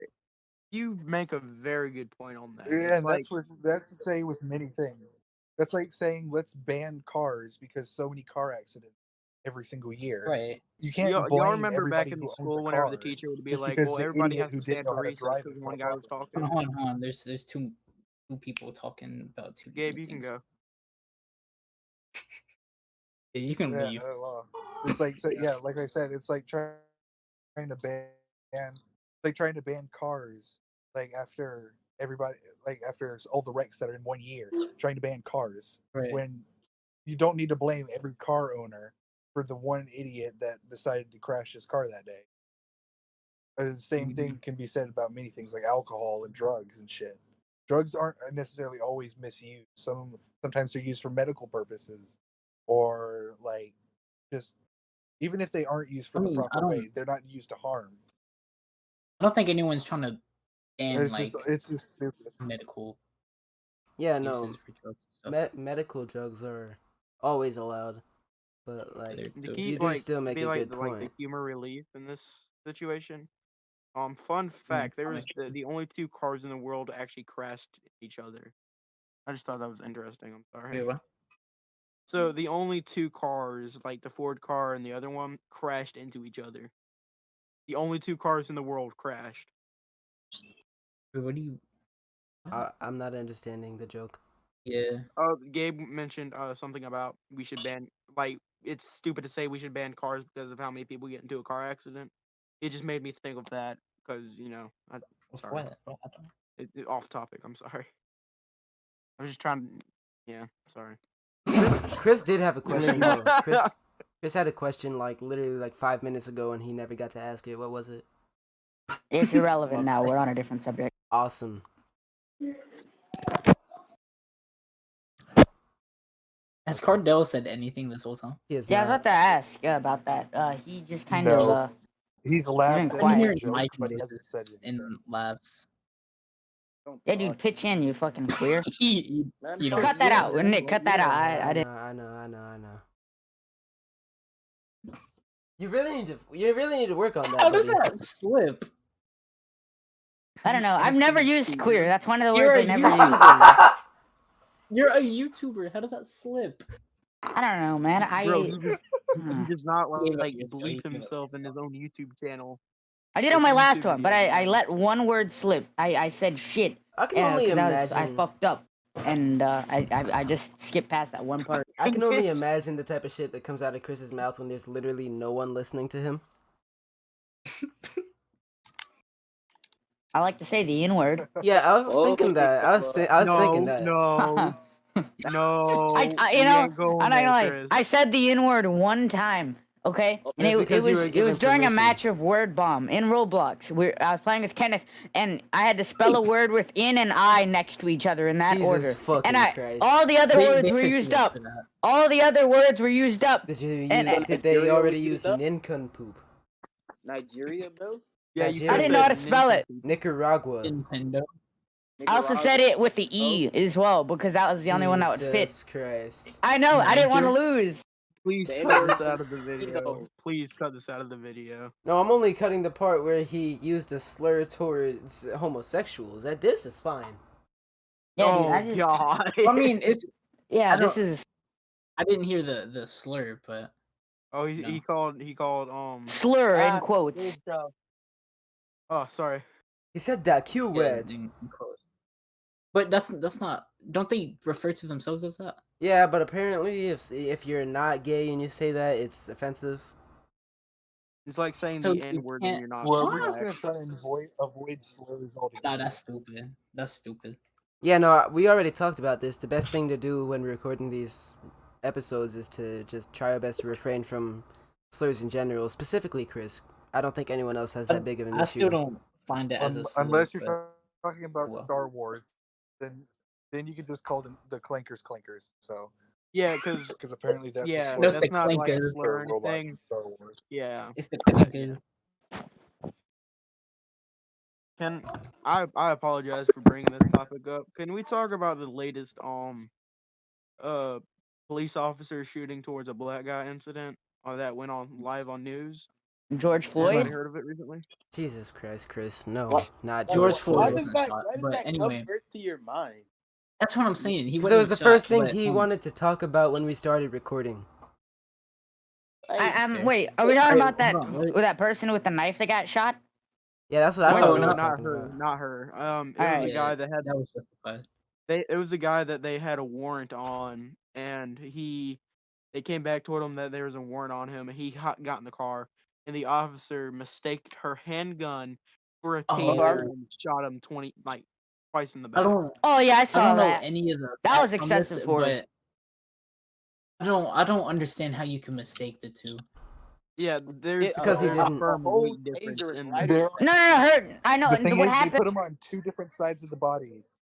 You make a very good point on that. yeah, It's and like that's the same with many things. That's like saying let's ban cars because so many car accidents every single year. Right. You can't y'all blame remember back everybody in the who owns a school whenever the car teacher would be just like, because "Well, the everybody idiot has who to didn't stand know for how to recess" drive because is one more guy was problem. talking. Hold on. There's two people talking about two Gabe, different you can things. go. Yeah, you can Yeah, leave. it's like yeah, like I said, it's like trying to like trying to ban cars like after everybody like after all the wrecks that are in one year, trying to ban cars Right. when you don't need to blame every car owner for the one idiot that decided to crash his car that day. The same Mhm. thing can be said about many things like alcohol and drugs and shit. Drugs aren't necessarily always misused. Sometimes they're used for medical purposes, or like just even if they aren't used I for the mean, proper way, they're not used to harm. I don't think anyone's trying to ban like It's just stupid. medical Yeah, uses no. for drugs and stuff. Medical drugs are always allowed, but like They're To dope. you keep do like still to make be a like good the, like the point. humor relief in this situation. Fun Mm, fact: there was comic. the only two cars in the world to actually crashed each other. I just thought that was interesting. I'm sorry. Wait, what? So the only two cars, like the Ford car and the other one, crashed into each other. The only two cars in the world crashed. Wait, what do you? What? I'm not understanding the joke. Yeah. Gabe mentioned something about we should ban, like, it's stupid to say we should ban cars because of how many people get into a car accident. It just made me think of that because Of sorry, what? I don't know. off topic. I'm sorry. I was just trying to. Yeah, sorry. Chris did have a question Really? though. Chris had a question like literally like 5 minutes ago, and he never got to ask it. What was it? It's irrelevant now. We're on a different subject. Awesome. Has Cardell said anything this whole time? He is Yeah, I was not. about to ask about that. He just kind No. of He's been laughed I've at been quiet. my hearing joke, Mike but he hasn't said noises anything. and laughs. Don't Yeah, talk. dude, pitch in, you fucking queer. you I'm know. Cut that out, Nick. Cut that out. I didn't. I know. You really need to work on that. How does buddy. that slip? I don't know. I've never used queer. That's one of the You're words a I never used. YouTuber. You're a YouTuber. How does that slip? I don't know, man. Bro, he Hmm. does not Gave up like your bleep faith. himself in his own YouTube channel. I did on His my last YouTube one, but videos, I man. let one word slip. I said shit. I can only Because I imagine. fucked up, and I just skipped past that one part. I can only imagine the type of shit that comes out of Chris's mouth when there's literally no one listening to him. I like to say the N word. Yeah, I was thinking that. I was thinking that. No, no. I we you know, ain't going I'm not there, gonna lie. Chris. I said the N word one time. Okay, and That's because you were it given was during a permission. match of Word Bomb in Roblox. I was playing with Kenneth, and I had to spell a word with N and I next to each other in that Jesus order. fucking And Christ. all the other They words were set you used up. for that. All the other words were used up. Did And they Nigeria already was use used up? nincompoop? Nigeria, bro. Yeah, you I I could've didn't know how to said spell it. Nicaragua. Nintendo. I also said it with the E as well because that was the only one that would fit. Jesus Christ. I know. I didn't want to Niger. lose. Please The cut N-word this is out of the Nintendo. video. Please cut this out of the video. No, I'm only cutting the part where he used a slur towards homosexuals. This is fine. Yeah, dude. Oh I just. God. I mean, it's. Yeah, I this don't- is I didn't hear the slur, but Oh, he No. called slur in quotes. Oh, sorry. He said that Q yeah, word. in quotes. But that's not. Don't they refer to themselves as that? Yeah, but apparently if you're not gay and you say that, it's offensive. It's like saying So the you N word can't- when you're not. Well, What? we're just gonna black. try to avoid slurs altogether. Nah, that's stupid. That's stupid. Yeah, no, we already talked about this. The best thing to do when recording these episodes is to just try our best to refrain from slurs in general. Specifically, Chris. I don't think anyone else has that big of an I issue. still don't find it as a slur. Unless you're but- talking about well. Star Wars, then you can just call them the clankers. So Yeah, because apparently that's yeah, a slur. Those that's the not like a clankers. slur or for robots in anything. Star Wars. Yeah. It's the clankers. Can I apologize for bringing this topic up. Can we talk about the latest police officer shooting towards a black guy incident that went on live on news? George Anybody Floyd. heard of it recently? Jesus Christ, Chris. No, What? not George George Floyd Why Floyd. does wasn't that? shot, Why does but that anyway. come first to your mind? That's what I'm saying. He Because it was the wasn't first shot, thing but, he wanted to talk about when we started recording. fair. Wait, are we talking Wait, about that hold on, wait. with that person with the knife that got shot? Yeah, that's what I No, thought we no, were not talking her, about. not her. It was a Alright. guy that had that was justified. it was a guy that they had a warrant on, and they came back, told him that there was a warrant on him, and he got in the car, and the officer mistaked her handgun for a Oh, taser I- and shot him twice in the I back. don't. Oh yeah, I I saw don't know that. any of the. That was facts on this, excessive force. but I don't understand how you can mistake the two. Yeah, there's Because he there's a didn't- firm The whole weight difference taser is in right there. No, her. I know. The thing What is, they happened? put them on two different sides of the bodies,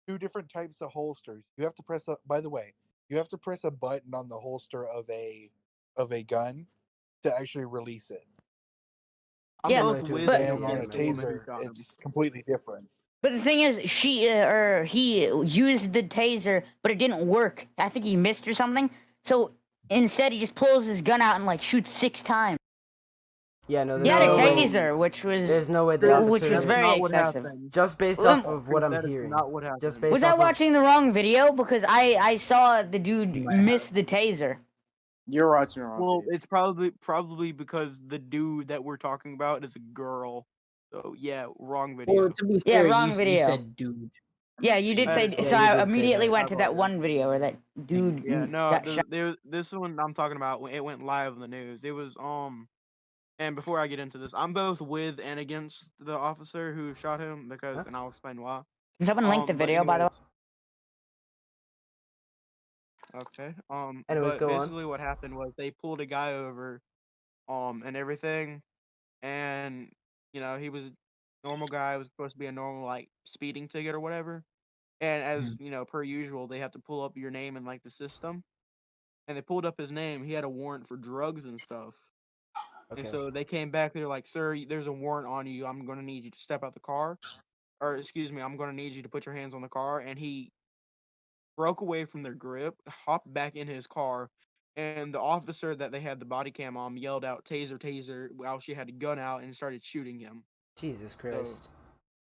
two different types of holsters. You have to press a. By the way, you have to press a button on the holster of a gun to actually release it. I'm Yeah, both but- with but- you And on a against the woman who taser, shot him. it's completely different. But the thing is, he used the taser, but it didn't work. I think he missed or something. So Instead, he just pulls his gun out and like shoots 6 times. Yeah, no, He there's had a no way. taser, which was There's no way the Chris, which was officer. very not what excessive. happened. Just based Um, off of Chris, what I'm that is hearing. not what happened. Just based Was off I of. watching the wrong video? Because I saw the dude You might miss have. the taser. You're watching the wrong Well, video. it's probably because the dude that we're talking about is a girl. So yeah, wrong video. Well, to be Yeah, fair, wrong you video. said dude. Yeah, you did I say. understand. So Yeah, you I did say immediately that. went I to that apologize. one video where that dude Yeah, no, got shot. this one I'm talking about. It went live in the news. It was And before I get into this, I'm both with and against the officer who shot him because, Huh? and I'll explain why. Can someone link the But video, by the way? okay. Anyways, But go on. basically what happened was they pulled a guy over, and everything, and he was a normal guy. It was supposed to be a normal like speeding ticket or whatever. And as per usual, they have to pull up your name in like the system. And they pulled up his name. He had a warrant for drugs and stuff. Okay. And so they came back. They're like, "Sir, there's a warrant on you. I'm gonna need you to step out the car, or excuse me, I'm gonna need you to put your hands on the car." And he broke away from their grip, hopped back in his car, and the officer that they had the body cam on yelled out, "Taser, taser!" while she had a gun out and started shooting him. Jesus So Christ.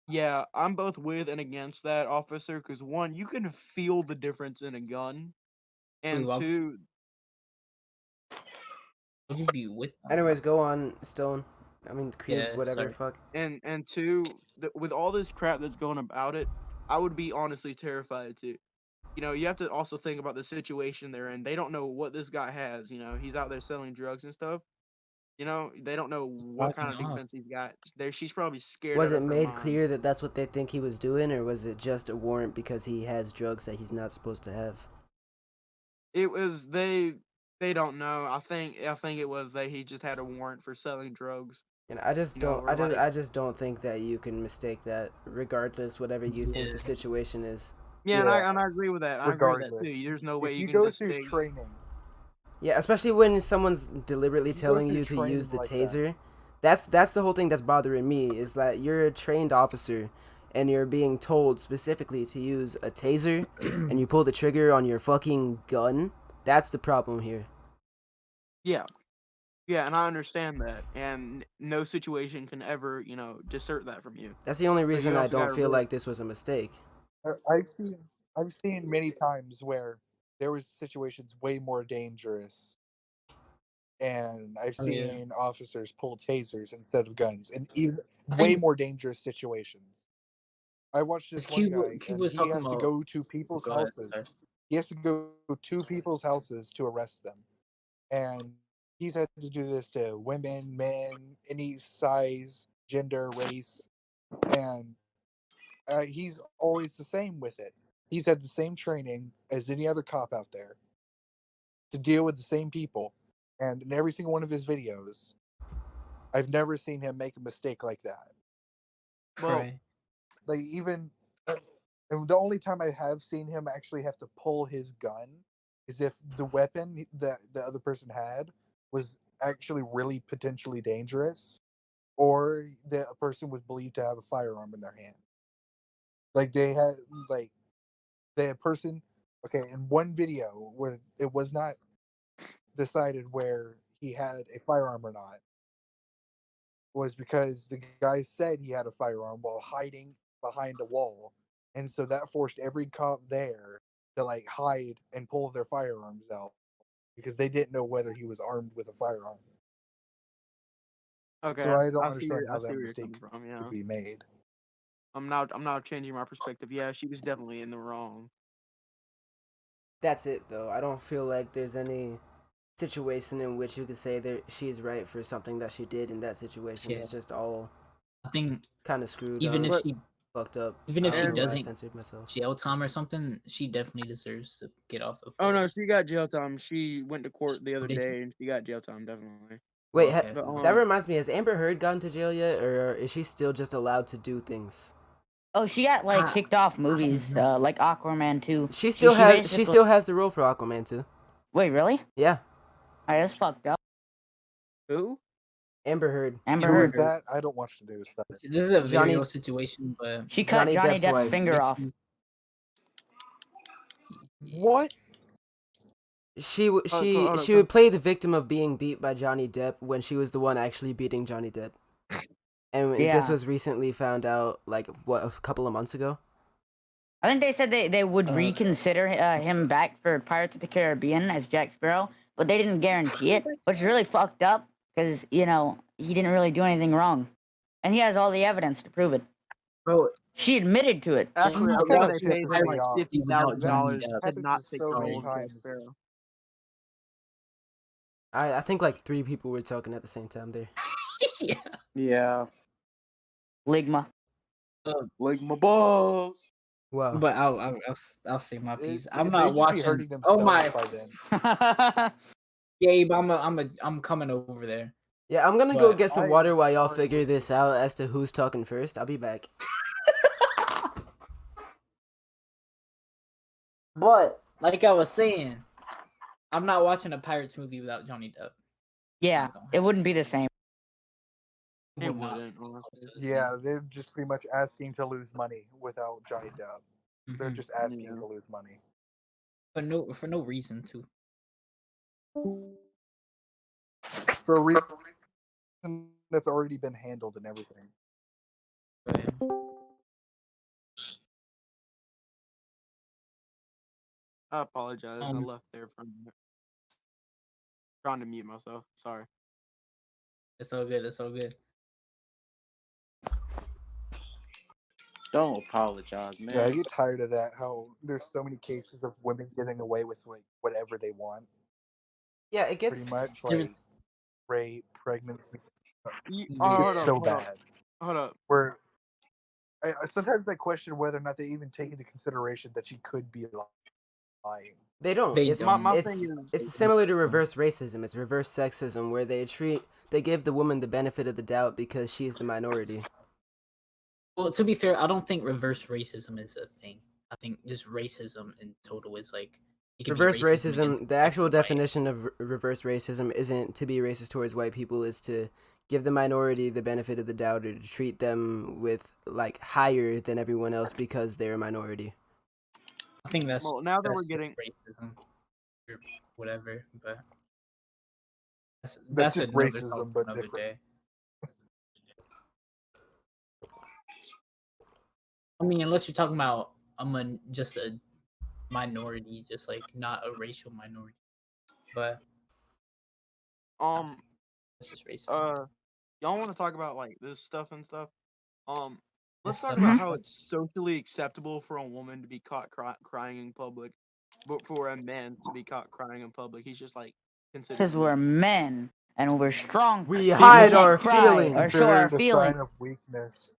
yeah, I'm both with and against that officer because one, you can feel the difference in a gun, Wait, and why two, would you be with them? Anyways, go on, Stone. I mean, Creed, Yeah, whatever. sorry. Fuck. and two, with all this crap that's going about it, I would be honestly terrified too. You have to also think about the situation they're in. They don't know what this guy has. He's out there selling drugs and stuff. They don't know what kind of Fucking off. defense he's got. She's probably scared Was out it of her made mind. clear that that's what they think he was doing, or was it just a warrant because he has drugs that he's not supposed to have? It was they don't know. I think it was that he just had a warrant for selling drugs. And I just You know, don't. or like I just don't think that you can mistake that, regardless, whatever you think Yeah. the situation is. yeah, Yeah. and I agree with that. I agree with that too. Regardless, There's no way if you you can go just through say training, Yeah, especially when someone's deliberately If you go telling through you to training use the like that- taser. That's the whole thing that's bothering me, is that you're a trained officer and you're being told specifically to use a taser and you pull the trigger on your fucking gun. That's the problem here. yeah. Yeah, and I understand that. And no situation can ever, dissert that from you. That's the only reason I also don't gotta feel really- like this was a mistake. I've seen many times where there was situations way more dangerous, and I've Oh, yeah. seen officers pull tasers instead of guns, in even way more dangerous situations. I watched this one guy, Q and was he talking has to about. go to people's Go ahead, sorry. houses. He has to go to people's houses to arrest them, and he's had to do this to women, men, any size, gender, race, and he's always the same with it. He's had the same training as any other cop out there to deal with the same people, and in every single one of his videos, I've never seen him make a mistake like that. Well, Cray. Like even, and the only time I have seen him actually have to pull his gun is if the weapon that the other person had was actually really potentially dangerous, or that a person was believed to have a firearm in their hand. Like they had person. Okay, in one video where it was not decided where he had a firearm or not was because the guy said he had a firearm while hiding behind a wall, and so that forced every cop there to like hide and pull their firearms out because they didn't know whether he was armed with a firearm. okay, So I don't I see understand where how that you're mistake coming from. Yeah, could be made. I'm now changing my perspective. Yeah, she was definitely in the wrong. That's it, though. I don't feel like there's any situation in which you could say that she's right for something that she did in that situation. Yeah. It's just all I think kind of screwed even up, if she fucked up. even if I she don't know why I doesn't censored myself. jail time or something, she definitely deserves to get off of. Oh no, she got jail time. She went to court the other Did she? day and she got jail time definitely. Wait, Okay. But, that reminds me. Has Amber Heard gone to jail yet, or is she still just allowed to do things? Oh, she got like Ah, kicked off movies, like Aquaman 2. She still has. She basically- still has the role for Aquaman too. Wait, really? Yeah, Alright, that's fucked up. who? Amber Heard. Amber Who Heard. is that? I don't watch the news stuff. This is a Johnny- very real situation, but She cut Johnny Johnny Depp's Depp's wife. finger off. What? she would play the victim of being beat by Johnny Depp when she was the one actually beating Johnny Depp. And this Yeah. was recently found out, like, what, a couple of months ago? I think they said they would reconsider him back for Pirates of the Caribbean as Jack Sparrow, but they didn't guarantee it, which is really fucked up because, you know, he didn't really do anything wrong. And he has all the evidence to prove it. Bro, She admitted to it. Actually, I That think kinda they paid pisses him me like off. $50,000 That to happens not take so the many role of Jack times. Sparrow. I think like 3 people were talking at the same time there. Yeah. Ligma. Like my balls. Wow. but I'll say my piece. I'm They not just be watching. hurting Oh themselves my, by then. Gabe, I'm coming over there. Yeah, I'm gonna go But get some I water am while y'all sorry. figure this out as to who's talking first. I'll be back. But like I was saying, I'm not watching a Pirates movie without Johnny Depp. Yeah, it wouldn't be the same. It Would not. wouldn't, honestly. Yeah, they're just pretty much asking to lose money without Johnny Depp. They're Mhm. just asking Yeah. to lose money. For no reason too. For a reason that's already been handled and everything. Right. I apologize. I Um, left there from trying to mute myself. Sorry. It's all good. It's all good. Don't apologize, man. Yeah, I get tired of that. How there's so many cases of women getting away with like whatever they want. Yeah, it Pretty gets much There was- like rape, pregnancy. Yeah. Hold It's up, so hold up, bad. hold up. Where sometimes I question whether or not they even take into consideration that she could be lying. they don't. They It's don't. My it's thing is, it's similar to reverse racism. It's reverse sexism where they give the woman the benefit of the doubt because she's the minority. Well, to be fair, I don't think reverse racism is a thing. I think just racism in total is like it can Reverse be racism. racism, against the actual everybody. definition of reverse racism isn't to be racist towards white people, is to give the minority the benefit of the doubt or to treat them with like higher than everyone else because they're a minority. I think that's well, now that that's we're just getting, racism or whatever, but That's that's just another racism, topic but for another different. day. I mean, unless you're talking about just a minority, just like not a racial minority, but it's just racism. y'all want to talk about like this stuff and stuff? Let's This talk stuff about and how stuff. it's socially acceptable for a woman to be caught crying in public, but for a man to be caught crying in public, he's just like considered. Because we're men and we're strong. We We hide can't our cry feelings. or show our Considered a feelings. sign of weakness.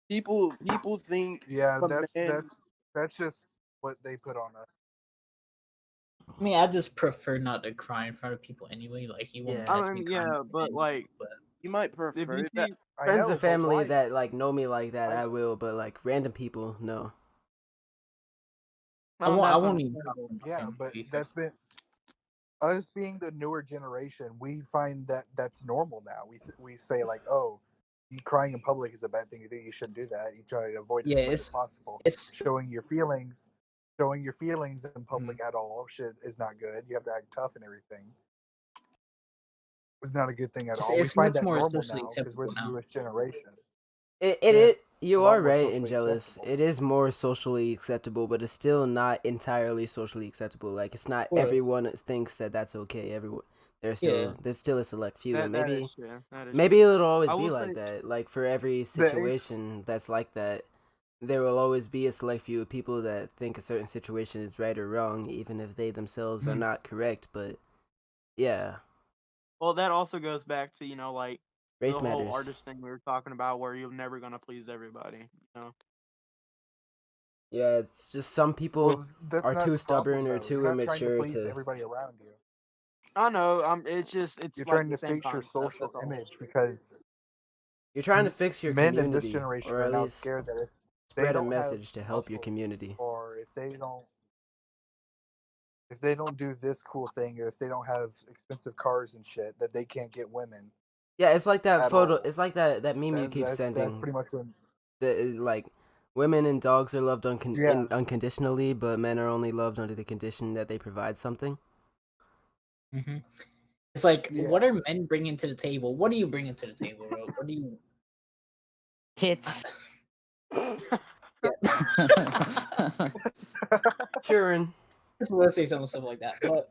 People think Yeah, a man. that's just what they put on us. I mean, I just prefer not to cry in front of people anyway. Like you won't Yeah. catch I me mean, crying. yeah, but like but You might if prefer you that. see, I Friends know, and but family why? that like know me like that, I- I will, but like random people, no. I won't. I that's won't even cry understandable. for my Yeah, family, but to be fair. that's been us being the newer generation. We find that that's normal now. We say like, oh, you crying in public is a bad thing to do. You shouldn't do that. You try to avoid it Yeah, as much as possible. it's Showing your feelings in public at all is not good. You have to act tough and everything. It's not a good thing at all. We it's find much that more normal socially now because we're acceptable the now. newest generation. It Yeah, you a lot are more right, socially Angelus. acceptable. It is more socially acceptable, but it's still not entirely socially acceptable. Like it's not Well, everyone thinks that that's okay. Everyone there's still a select few, and That maybe is true. That is maybe true. it'll always I be will like say, that. Like for every It's- situation that's like that, there will always be a select few of people that think a certain situation is right or wrong, even if they themselves are Mhm. not correct. But yeah, well, that also goes back to like race the whole matters. artist thing we were talking about, where you're never gonna please everybody. Yeah, it's just some people Well, that's are not too the problem, stubborn or though. too You're not trying to immature please to. everybody around you. I know. It's You're like trying the to same fix your concept. social That's all. image because You're trying to fix your men in this community, generation or are at now least scared that if they spread a don't have message to help your muscle community. or if they don't do this cool thing or if they don't have expensive cars and shit that they can't get women Yeah, it's like that at photo. all. It's like that meme you keep That's sending. pretty much when That like women and dogs are loved Yeah. unconditionally, but men are only loved under the condition that they provide something. hmm It's like, what Yeah. are men bringing to the table? What are you bringing to the table, bro? What do you? Tits. Sharon. I just want to say something stuff like that, but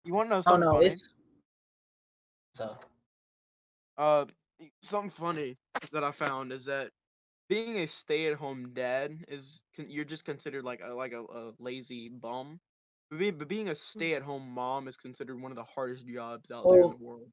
You want to know oh something no, funny? it's so. Uh, something funny that I found is that being a stay-at-home dad you're just considered like a lazy bum. But being a stay-at-home mom is considered one of the hardest jobs out there in the Well, world.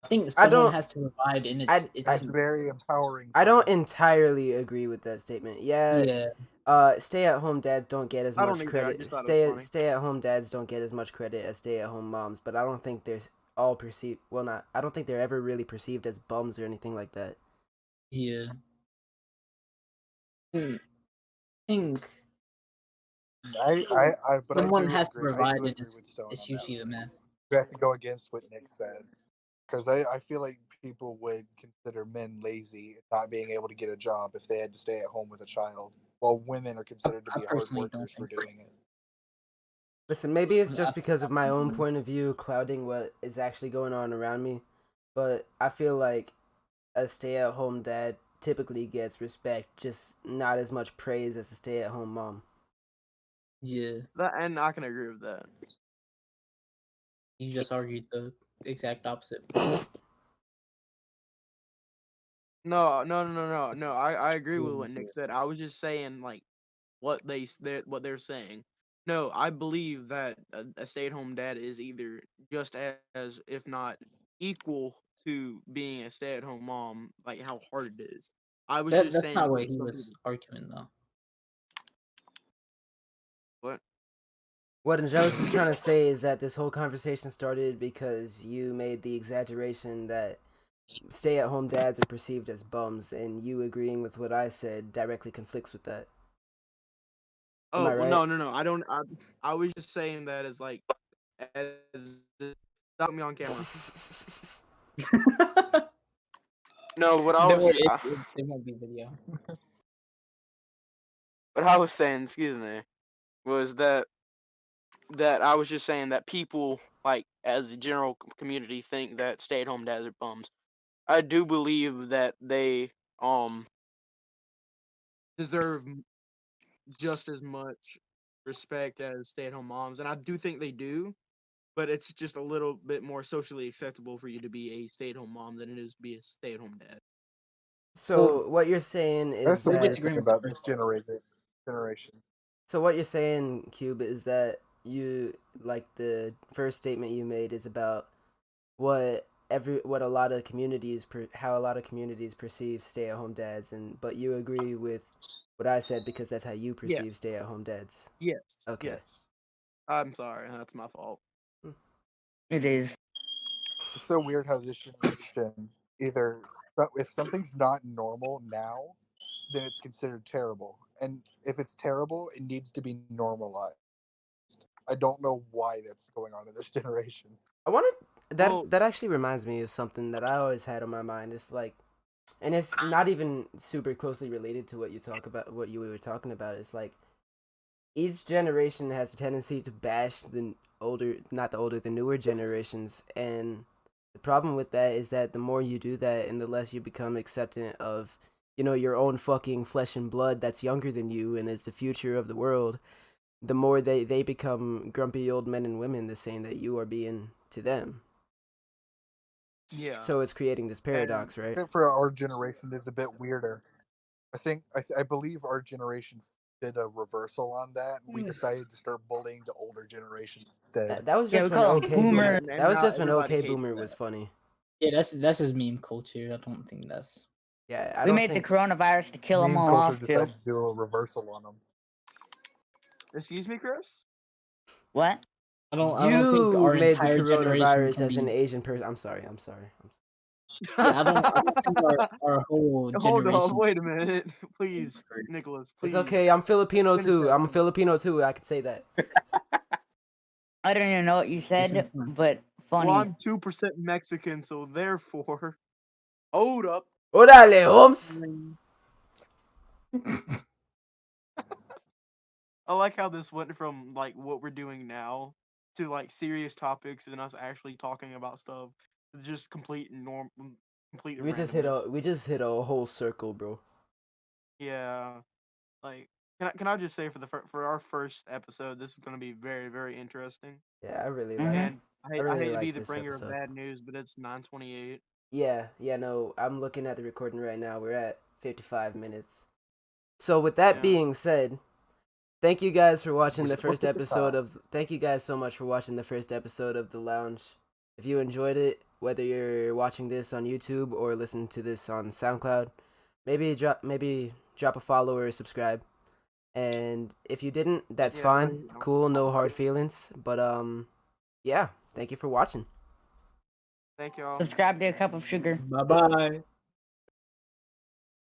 I think I someone don't. has to provide, and I It's very empowering. I for don't them. entirely agree with that statement. Yeah, yeah. stay-at-home dads don't get as I don't much either. I credit. just thought it was funny. Stay-at-home dads don't get as much credit as stay-at-home moms, but I don't think they're all perceived. Well, not. I don't think they're ever really perceived as bums or anything like that. Yeah. I think But I someone do has to agree. I provide, do and agree with Stone it's on that usually the one. man. You have to go against what Nick said because I feel like people would consider men lazy and not being able to get a job if they had to stay at home with a child, while women are considered to I be hard personally don't workers for think. doing it. Listen, maybe it's I just because of my own personally- point of view clouding what is actually going on around me, but I feel like a stay-at-home dad typically gets respect, just not as much praise as a stay-at-home mom. Yeah, And I can agree with that. you just argued the exact opposite. No. I agree with what Nick said. I was just saying like what they're saying. No, I believe that a stay-at-home dad is either just as, if not equal to being a stay-at-home mom, like how hard it is. I was just That's saying not what because he some was people. arguing though. What? What Angelus is trying to say is that this whole conversation started because you made the exaggeration that stay-at-home dads are perceived as bums, and you agreeing with what I said directly conflicts with that. Am Oh I well, right? no. I don't. I was just saying that as like as got me on camera. No, what I Don't was worry, there won't be video. what I was saying, excuse me, was that I was just saying that people, like, as the general community, think that stay-at-home dads are bums. I do believe that they deserve just as much respect as stay-at-home moms, and I do think they do. But it's just a little bit more socially acceptable for you to be a stay-at-home mom than it is to be a stay-at-home dad. Well, So what you're saying That's is the we're weird that thing disagreeing with about Chris. this generation. so what you're saying, Cube, is that you like the first statement you made is about what a lot of communities how a lot of communities perceive stay-at-home dads, and but you agree with what I said because that's how you perceive Yes, stay-at-home dads. yes, Okay. yes. I'm sorry, that's my fault. It is. It's so weird how this generation either if something's not normal now, then it's considered terrible, and if it's terrible, it needs to be normalized. I don't know why that's going on in this generation. I wanted Well, that actually reminds me of something that I always had on my mind. It's like, and it's not even super closely related to what you were talking about. It's like each generation has a tendency to bash the newer generations, and the problem with that is that the more you do that and the less you become acceptant of your own fucking flesh and blood that's younger than you and is the future of the world, the more they become grumpy old men and women, the same that you are being to them. yeah. So it's creating this And paradox, right? Except for our generation is a bit weirder. I believe our generation did a reversal on that, and we decided to start bullying the older generation instead. That was Yeah, just we when call 'em OK boomer. Boomer. and That was now just when everybody OK hates Boomer was that. funny. Yeah, that's just meme culture. I don't think that's. Yeah, I We don't made the think. coronavirus to kill them Meme all culture off too. decided to do a reversal on them. Excuse me, Chris? What? I don't think You our made the entire generation coronavirus can as an be. Asian person. I'm sorry. Yeah, I don't think our whole Hold on, generation. wait a minute. Please, Nicholas, It's please. okay. I'm Filipino Finish too. that I'm a sentence. Filipino too. I can say that. I don't even know what you said, but funny. Well, I'm 2% Mexican, so therefore. Hold up. Orale, Holmes. I like how this went from like what we're doing now to like serious topics and us actually talking about stuff. It's just complete randomness. we just hit a whole circle, bro. Yeah, like can I just say for our first episode, this is gonna be very very interesting. Yeah, I really like Mhm. And I I really hate to be like the this bringer of episode. bad news, but it's 9:28. Yeah, no, I'm looking at the recording right now. We're at 55 minutes. So with that Yeah. being said, thank you guys for watching the first Look at the episode time. of thank you guys so much for watching the first episode of The Lounge. If you enjoyed it, whether you're watching this on YouTube or listening to this on SoundCloud, maybe drop a follow or subscribe. And if you didn't, that's Yeah, fine. so, Cool, no hard feelings. But yeah, thank you for watching. thank y'all. Subscribe to a cup of sugar. Bye bye.